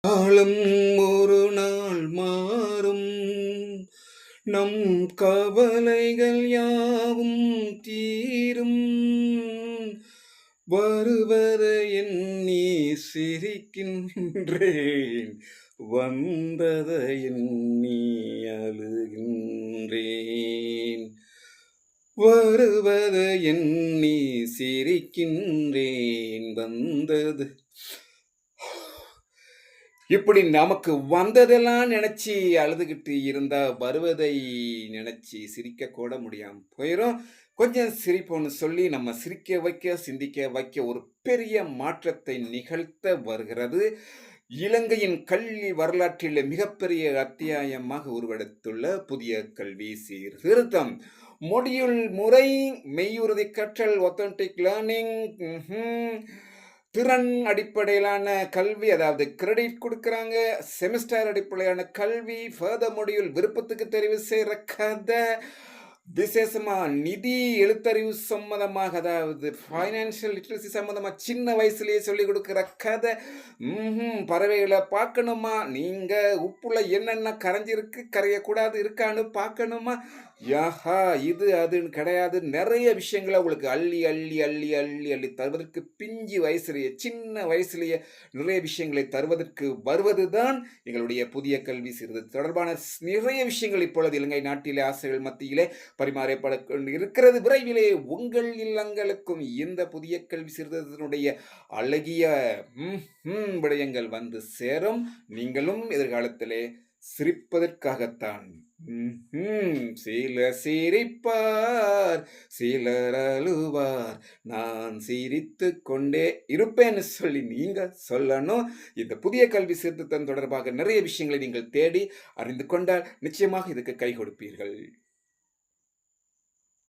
காலம் ஒரு நாள் மாறும், நம் கவலைகள் யாவும் தீரும். வருவதை எண்ணி சிரிக்கின்றேன், வந்ததை எண்ணி அழுகின்றேன். வருவதை எண்ணி சிரிக்கின்றேன், வந்தது. இப்படி நமக்கு வந்ததெல்லாம் நினைச்சு அழுதுகிட்டு இருந்தா வருவதை நினைச்சு சிரிக்க கூட முடியாம போயிரும். கொஞ்சம் சிரிப்போன்னு சொல்லி நம்ம சிரிக்க வைக்க, சிந்திக்க வைக்க ஒரு பெரிய மாற்றத்தை நிகழ்த்த வருகிறது. இலங்கையின் கல்வி வரலாற்றில் மிகப்பெரிய அத்தியாயமாக உருவெடுத்துள்ள புதிய கல்வி சீர்திருத்தம். மொடியுள் முறை, மெய்யுறுதி கற்றல், ஒத்தன்டிக் லேர்னிங், திறன் அடிப்படையிலான கல்வி, அதாவது கிரெடிட் கொடுக்குறாங்க. செமிஸ்டர் அடிப்படையிலான கல்வி, ஃபர்தர் மொடியூல் விருப்பத்துக்கு தெரிவு செய்கிற கதை, விசேஷமா நிதி எழுத்தறிவு சம்மந்தமாக, அதாவது ஃபைனான்சியல் லிட்ரஸி சம்மந்தமாக சின்ன வயசுலேயே சொல்லிக் கொடுக்குற கதை. பறவைகளை பார்க்கணுமா, நீங்கள் உப்புல என்னென்ன கரைஞ்சிருக்கு, கரையக்கூடாது இருக்கான்னு பார்க்கணுமா, யாஹா இது அதுன்னு கிடையாது. நிறைய விஷயங்களை உங்களுக்கு அள்ளி அள்ளி அள்ளி அள்ளி அள்ளி தருவதற்கு, பிஞ்சு வயசுலேயே சின்ன வயசுலேயே நிறைய விஷயங்களை தருவதற்கு வருவது தான் எங்களுடைய புதிய கல்வி சீர்திருத்தம் தொடர்பான நிறைய விஷயங்கள் இப்பொழுது இலங்கை நாட்டிலே ஆசிரியர்கள் மத்தியிலே பரிமாறப்பட இருக்கிறது. விரைவிலே உங்கள் இல்லங்களுக்கும் இந்த புதிய கல்வி சீர்திருத்தத்தினுடைய அழகிய விடயங்கள் வந்து சேரும். நீங்களும் எதிர்காலத்திலே சிரிப்பதற்காகத்தான். சிலர் சிரிப்பார், சிலர் அழுவார், நான் சிரித்து கொண்டே இருப்பேன்னு சொல்லி நீங்க சொல்லணும். இந்த புதிய கல்வி சீர்திருத்தம் தொடர்பாக நிறைய விஷயங்களை நீங்கள் தேடி அறிந்து கொண்டால் நிச்சயமாக இதுக்கு கை கொடுப்பீர்கள்.